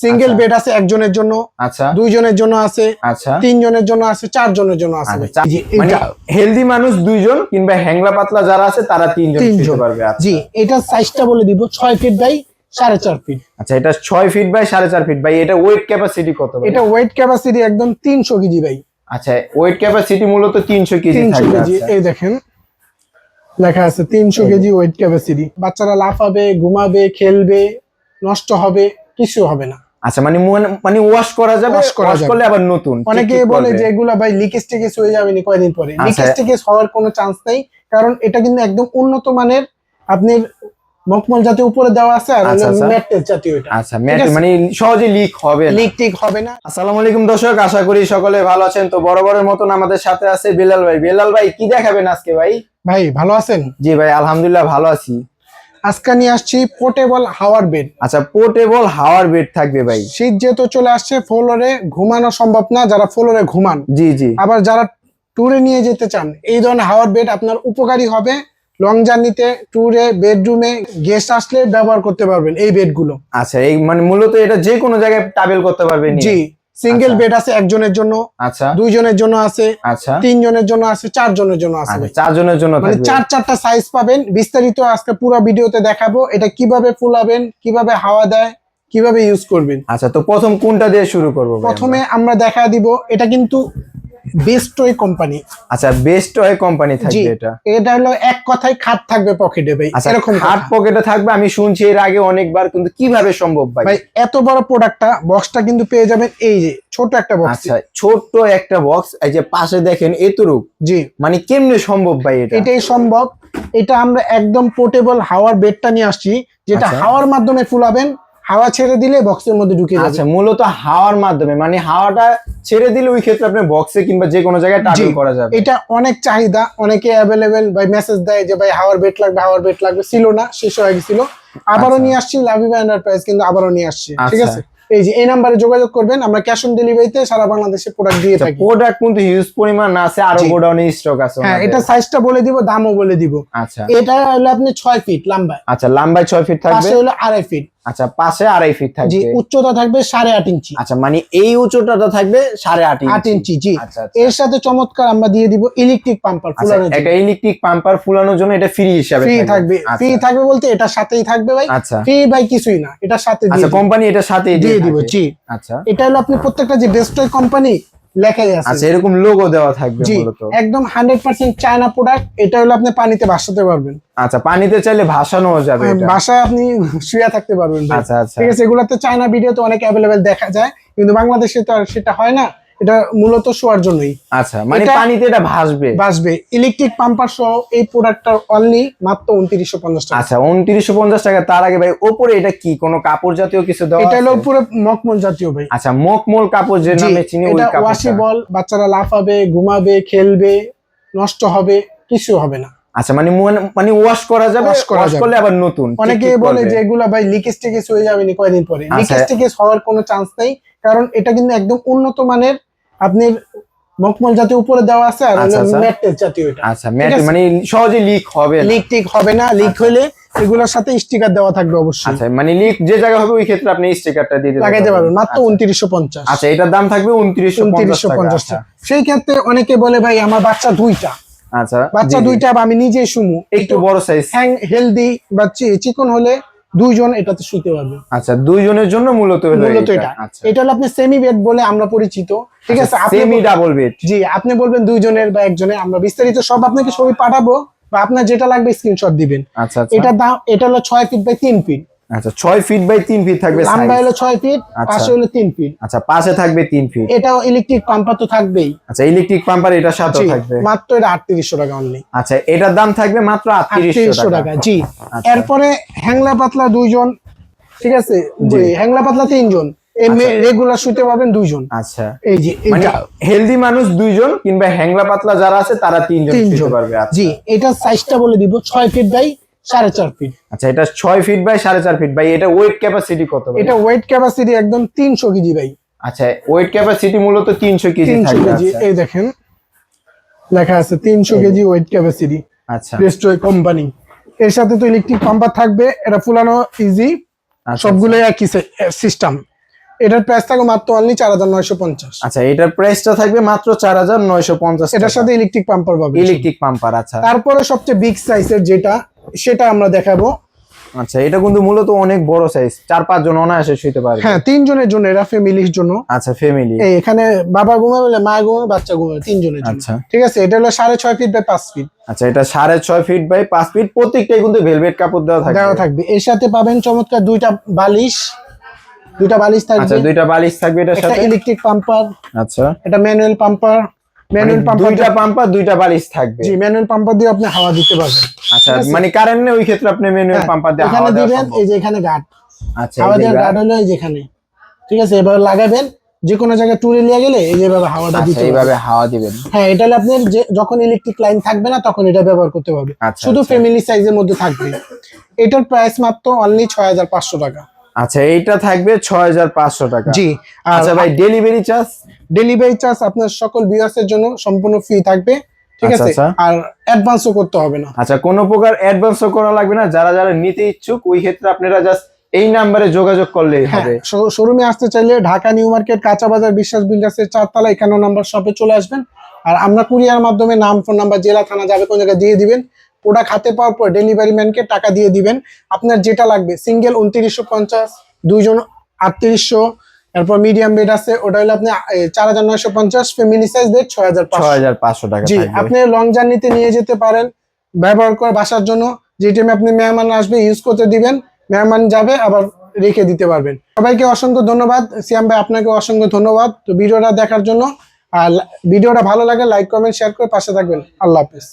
Single bed আছে একজনের জন্য, আচ্ছা দুইজনের জন্য আছে, আচ্ছা, তিনজনের জন্য আছে, চারজনের জন্য আছে ভাই। জি, মানে এটা হেলদি মানুষ দুইজন কিংবা হ্যাংলা পাতলা যারা আছে তারা তিনজন শুতে পারবে। আচ্ছা জি, এটা সাইজটা বলে দিব 6 ফিট বাই 4.5 ফিট। আচ্ছা, এটা 6 ফিট বাই 4.5 ফিট ভাই। এটা ওয়েট ক্যাপাসিটি কত ভাই? এটা ওয়েট ক্যাপাসিটি একদম 300 কেজি ভাই। আচ্ছা, ওয়েট ক্যাপাসিটি মূলত 300 কেজি 300 থাকবে। কেজি, আচ্ছা এই দেখেন লেখা আছে 300 কেজি ওয়েট ক্যাপাসিটি। বাচ্চারা লাফাবে, ঘুমাবে, খেলবে, নষ্ট হবে, কিছু হবে না। আচ্ছা, মানে ওয়াশ করা যাবে, Wash করা ওয়াশ যাবে। করলে আবার নতুন অনেকে টিকটিক বলে করবে। যে এগুলা ভাই লিকেজ টিকেজ হয়ে যাবে নি কয়দিন পরে। আচ্ছা। লিকেজ টিকেজ হওয়ার কোনো চান্স নেই, কারণ এটা কিন্তু একদম উন্নত মানের আপনার মখমল জাতীয় উপরে দেওয়া আছে, আর আচ্ছা, আচ্ছা। ম্যাট জাতীয়। এটা আচ্ছা, মানে সহজে লিক হবে না। লিক টিক হবে না। আসসালামু আলাইকুম দর্শক, আশা করি সকলে ভালো আছেন। তো বরাবরের মতন আমাদের সাথে আছে বেলাল ভাই। বেলাল ভাই কি দেখাবেন আজকে ভাই? ভাই ভালো আছেন? জি ভাই, আলহামদুলিল্লাহ ভালো আছি। আজকে নিয়ে আসছি পোর্টেবল হাওয়ার বেড। আচ্ছা, পোর্টেবল হাওয়ার বেড থাকবে ভাই। শীত যেহেতু চলে আসছে, ফ্লোরে ঘুমানো সম্ভব না, যারা ফ্লোরে ঘুমান, জি জি, আবার যারা ট্যুরে নিয়ে যেতে চান, এই ধরনের হাওয়ার বেড আপনার উপকারী হবে। লং জার্নিতে, ট্যুরে, বেডরুমে গেস্ট আসলে ব্যবহার করতে পারবেন এই বেডগুলো। আচ্ছা, এই মানে মূলত এটা যে কোনো জায়গায় ট্রাভেল করতে পারবেন। জি, সিঙ্গেল আচ্ছা। বেড আছে একজনের জন্য, আচ্ছা দুইজনের জন্য আছে, আচ্ছা, তিনজনের জন্য আছে, চারজনের জন্য আছে আচ্ছা, ভাই। চারজনের জন্য মানে থাকবে। চারটা সাইজ পাবেন। বিস্তারিত আজকে পুরো ভিডিওতে দেখাবো, এটা কিভাবে ফুলাবেন, কিভাবে হাওয়া দেয়, কিভাবে ইউজ করবেন। আচ্ছা, তো প্রথম কোনটা দিয়ে শুরু করবো ভাই? প্রথমে আমরা দেখা দিব, এটা কিন্তু বেস্ট ওয়ে কোম্পানি। আচ্ছা, বেস্ট ওয়ে কোম্পানি জি, থাকবে এটা। এটা হলো এক কথায় খাট থাকবে পকেটে ভাই, আচ্ছা, এরকম হার্ড কথা। পকেটে থাকবে, আমি শুনছি এর আগে অনেকবার, কিন্তু কিভাবে সম্ভব ভাই? ভাই এত বড় প্রোডাক্টটা, বক্সটা কিন্তু পেয়ে যাবেন এই যে ছোট একটা বক্স। আচ্ছা, ছোট্ট একটা বক্স, এই যে পাশে দেখেন এতটুক, জি, মানে কেমনে সম্ভব ভাই এটা? এটাই সম্ভব। এটা আমরা একদম পোর্টেবল হাওয়ার বেডটা নিয়ে আসছি, যেটা আচ্ছা। হাওয়ার মাধ্যমে ফুলাবেন। হাওয়া ছেড়ে দিলে বক্সের মধ্যে ঢুকে যাবে। আচ্ছা, মূলত হাওয়ার মাধ্যমে, মানে হাওয়াটা ছেড়ে দিলে ওই ক্ষেত্রে আপনি বক্সে কিংবা যে কোনো জায়গায় জি, ট্রাভেল করা যাবে। এটা অনেক চাহিদা, অনেকে অ্যাভেলেবেল ভাই মেসেজ দেয় যে ভাই হাওয়ার বেড লাগবে, হাওয়ার বেড লাগবে। ছিল না, শেষ হয়ে গেছিল। আবারও আচ্ছা। নিয়ে আসছি, লাভিবা এন্টারপ্রাইজ কিন্তু আবারও নিয়ে আসছি। ঠিক আচ্ছা। আছে, এই যে এই নাম্বারে যোগাযোগ করবেন, আমরা ক্যাশ অন ডেলিভারিতে সারা বাংলাদেশে প্রোডাক্ট দিয়ে থাকি। প্রোডাক্ট কিন্তু হিউজ পরিমাণ আছে, আরো জি। গোডাউনে স্টক আছে হ্যাঁ, ওনাদের। এটা সাইজটা বলে দিব, দামও বলে দিব। আচ্ছা এটা হলো আপনি 6 ফিট লম্বা, আচ্ছা, লম্বায় 6 ফিট থাকবে। পাশে হলো 2.5 ফিট। আচ্ছা, পাশে 2.5 ফিট জি, থাকবে। উচ্চতা থাকবে 8.5 ইঞ্চি। আচ্ছা, মানে এই উচ্চতাটা থাকবে 8.5 8 ইঞ্চি। জি, আচ্ছা আচ্ছা। এর সাথে চমৎকার আমরা দিয়ে দিব ইলেকট্রিক পাম্পার আচ্ছা, ফুলানোর জন্য। একটা ইলেকট্রিক পাম্পার ফুলানোর জন্য এটা ফ্রি হিসাবে ফ্রি থাকবে। ফ্রি আচ্ছা থাকবে বলতে এটার সাথেই থাকবে ভাই। আচ্ছা ফ্রি ভাই কিছুই না, এটার সাথে দিয়ে আচ্ছা, দিব। কোম্পানি এটা সাথে দিয়ে দিব। থাকে। জি, আচ্ছা এটা হলো আপনি প্রত্যেকটা যে বেস্ট ওয়ে কোম্পানি লেখাই আছে। আচ্ছা, এরকম লোগো দেওয়া থাকবে জি, মূলত। একদম 100% চায়না প্রোডাক্ট। এটা হলো আপনি পানিতে ভাসাতে পারবেন। আচ্ছা, পানিতে চাইলে ভাসানো যাবে এটা। বাসায় আপনি শুয়ে থাকতে পারবেন ভাই। আচ্ছা আচ্ছা ঠিক আছে, এগুলাতে চায়না ভিডিওতে অনেক অ্যাভেলেবেল দেখা যায়, কিন্তু বাংলাদেশে তো আর সেটা হয় না। এটা মূলত শোয়ার জন্যই আচ্ছা, মানে এটা- পানিতে এটা ভাসবে। বাসবে। ইলেকট্রিক পাম্পার সহ এই প্রোডাক্টটা অনলি মাত্র 2950 টাকা। আচ্ছা, 2950 টাকা। তার আগে ভাই ওপরে এটা কি কোনো কাপড় জাতীয় কিছু দেওয়া এটা হলো আছে? পুরো মখমল জাতীয় ভাই। আচ্ছা, মখমল কাপড় যে জি, নামে চিনি, ওই এটা কাপড়টা। ওয়াশেবল। বাচ্চারা লাফাবে, ঘুমাবে, খেলবে, নষ্ট হবে, কিছু হবে না। আচ্ছা, মানে ওয়াশ করা যাবে, Wash করা ওয়াশ যাবে। করলে আবার নতুন অনেকে টিকটিক বলে করবে। যে এগুলা ভাই লিকেজ টিকেজ হয়ে যাবে নি কয়দিন পরে। আচ্ছা। লিকেজ টিকেজ হওয়ার কোনো চান্স নেই, কারণ এটা কিন্তু একদম উন্নত মানের আপনার মখমল জাতীয় উপরে দেওয়া আছে, আর আচ্ছা, আচ্ছা। ম্যাট জাতীয়। এটা আচ্ছা, মানে সহজে লিক হবে না। লিক টিক হবে না। লিক হলে এগুলোর সাথে স্টিকার দেওয়া থাকবে অবশ্যই, আচ্ছা, মানে লিক যে জায়গা হবে ওই ক্ষেত্রে আপনি স্টিকারটা দিয়ে দিতে লাগাইতে পারবেন। মাত্র আচ্ছা। 2950। আচ্ছা, এটার দাম থাকবে 2950 টাকা। 2950 আচ্ছা সেই ক্ষেত্রে অনেকে বলে ভাই আমার বাচ্চা দুইটা, আচ্ছা, বাচ্চা জি, জি। দুইটা, বা আমি নিজে শুমু, একটু বড় সাইজ। হেলদি বা চিকন হলে দুইজন এটাতে শুতে পারবে। আচ্ছা, দুইজনের জন্য মূলত হলো মূলত এটা। আচ্ছা, এটা হলো আপনি সেমি বেড বলে আমরা পরিচিত। ঠিক আছে, আপনি সেমি ডাবল বেড। জি, আপনি বলবেন দুইজনের বা একজনের, আমরা বিস্তারিত সব আপনাকে ছবি পাঠাবো, বা আপনার যেটা লাগবে স্ক্রিনশট দিবেন। আচ্ছা আচ্ছা এটা দাম, এটা হলো 6 ফিট বাই 3 ফিট। আচ্ছা, 6 ফিট বাই 3 ফিট থাকবে লম্বা size। হলো 6 ফিট, আচ্ছা। পাশে হলো 3 ফিট। আচ্ছা, পাশে থাকবে 3 ফিট। এটাও ইলেকট্রিক পাম্পার তো থাকবেই। আচ্ছা, ইলেকট্রিক পাম্পার এটার সাথে জি, থাকবে। মাত্র এটা 3800 টাকা অনলি। আচ্ছা, এটার দাম থাকবে মাত্র 3800 টাকা। জি, আচ্ছা। এরপরে হ্যাংলা পাতলা দুইজন। ঠিক আছে, জি। হ্যাংলা পাতলা তিনজন, রেগুলার শুতে পারবেন দুইজন। আচ্ছা, এই যে মানে এটা হেলদি মানুষ দুইজন কিংবা হ্যাংলা পাতলা যারা আছে তারা তিনজন শুতে তিনজন। পারবে। আচ্ছা। জি, এটা সাইজটা বলে দিব 6 ফিট বাই 4.5 ফিট। আচ্ছা, এটা 6 ফিট বাই 4.5 ফিট ভাই। এটা ওয়েট ক্যাপাসিটি কত ভাই? এটা ওয়েট ক্যাপাসিটি একদম 300 কেজি ভাই। আচ্ছা, ওয়েট ক্যাপাসিটি মূলত 300 কেজি 300 থাকবে। কেজি, আচ্ছা এই দেখেন লেখা আছে 300 কেজি ওয়েট ক্যাপাসিটি। আচ্ছা রেস্টোয় কোম্পানি। এর সাথে তো ইলেকট্রিক পাম্পার থাকবে, এটা ফুলানো ইজি। আচ্ছা, সবগুলো একই সিস্টেম। এটার প্রাইস থাকবে মাত্র অনলি 4950। আচ্ছা, এটার প্রাইসটা থাকবে মাত্র 4950। এটার সাথে ইলেকট্রিক পাম্পার পাবেন। Electric pumper. আচ্ছা তারপরে সবচেয়ে বিগ সাইজের যেটা, সেটা আমরা দেখাবো। আচ্ছা, এটা কিন্তু মূলত অনেক বড় সাইজ, 4-5 জন অনায়াসে শুতে পারবে। হ্যাঁ, 3 জনের জন্য, এটা ফ্যামিলির জন্য। আচ্ছা, ফ্যামিলি। এই এখানে বাবা ঘুমাবে, মা ঘুমাবে, বাচ্চা ঘুমাবে, 3 জনের জন্য। আচ্ছা ঠিক আছে, এটা হলো 6.5 ফিট বাই 5 ফিট। আচ্ছা, এটা 6.5 ফিট বাই 5 ফিট, প্রত্যেকটাই কিন্তু ভেলভেট কাপড় দেওয়া থাকবে। এর সাথে পাবেন চমৎকার দুইটা বালিশ থাকবে। আচ্ছা, দুইটা বালিশ থাকবে এটার একটা সাথে। ইলেকট্রিক পাম্পার, আচ্ছা, এটা ম্যানুয়াল পাম্পার। দুইটা পাম্পার, দুইটা বালিশ থাকবে। জি, ম্যানুয়াল পাম্পার দিয়ে আপনি হাওয়া দিতে পারবেন। আচ্ছা, মানে কারেন্ট নেই ওই ক্ষেত্রে আপনি ম্যানুয়াল পাম্পার দিয়ে এখানে হাওয়া দেওয়া দিবেন, সম্ভব। এই যে এখানে গার্ড। আচ্ছা, হাওয়া এই যে দেওয়ার গার্ড হলো এই যেখানে। ঠিক আছে, এবার লাগাবেন, যে কোনো জায়গায় ট্যুরে নিয়ে গেলে এই যেভাবে হাওয়াটা আচ্ছা, দিতে পারবেন। এইভাবে হাওয়া দিবেন। হ্যাঁ, এটা হলো আপনার যখন ইলেকট্রিক লাইন থাকবে না তখন এটা ব্যবহার করতে পারবে। আচ্ছা, শুধু আচ্ছা। ফ্যামিলি সাইজের মধ্যে থাকবে। এটার প্রাইস মাত্র অনলি 6500 টাকা। আচ্ছা, এইটা থাকবে 6500 টাকা। জি। আর আচ্ছা ভাই, ডেলিভারি চার্জ? ডেলিভারি চার্জ আপনার সকল ভিউয়ার্সের জন্য সম্পূর্ণ ফ্রি থাকবে। ঠিক আচ্ছা, আছে, আচ্ছা। আর অ্যাডভান্সও করতে হবে না। আচ্ছা, কোনো প্রকার অ্যাডভান্সও করা লাগবে না। যারা যারা নিতে ইচ্ছুক ওই ক্ষেত্রে আপনারা জাস্ট এই নাম্বারে যোগাযোগ করলেই হ্যাঁ, হবে। শোরুমে আসতে চাইলে ঢাকা নিউ মার্কেট কাঁচা বাজার বিশ্বাস বিল্ডার্সের 4 তলা 51 নম্বর শপে চলে আসবেন। আর আমরা কুরিয়ার মাধ্যমে নাম, ফোন নাম্বার, জেলা, থানা যাবে কোন জায়গায় দিয়ে দিবেন। প্রোডাক্ট হাতে পাওয়ার পর ডেলিভারি ম্যানকে টাকা দিয়ে দিবেন। আপনার যেটা লাগবে, সিঙ্গেল 2950, দুইজন 3800, এরপর মিডিয়াম বেড আছে, ওটা হলো আপনি 4950, ফ্যামিলি সাইজ বেড 6500। 6500 টাকা জি, থাকবে। আপনি লং জার্নিতে নিয়ে যেতে পারেন ব্যবহার করে বাসার জন্য। যে টাইমে আপনি মেহমান আসবে ইউজ করতে দিবেন, মেহমান যাবে আবার রেখে দিতে পারবেন। সবাইকে অসংখ্য ধন্যবাদ। সিয়াম ভাই, আপনাকে অসংখ্য ধন্যবাদ তো ভিডিওটা দেখার জন্য। আর ভিডিওটা ভালো লাগে লাইক, কমেন্ট, শেয়ার করে পাশে থাকবেন। আল্লাহ হাফেজ।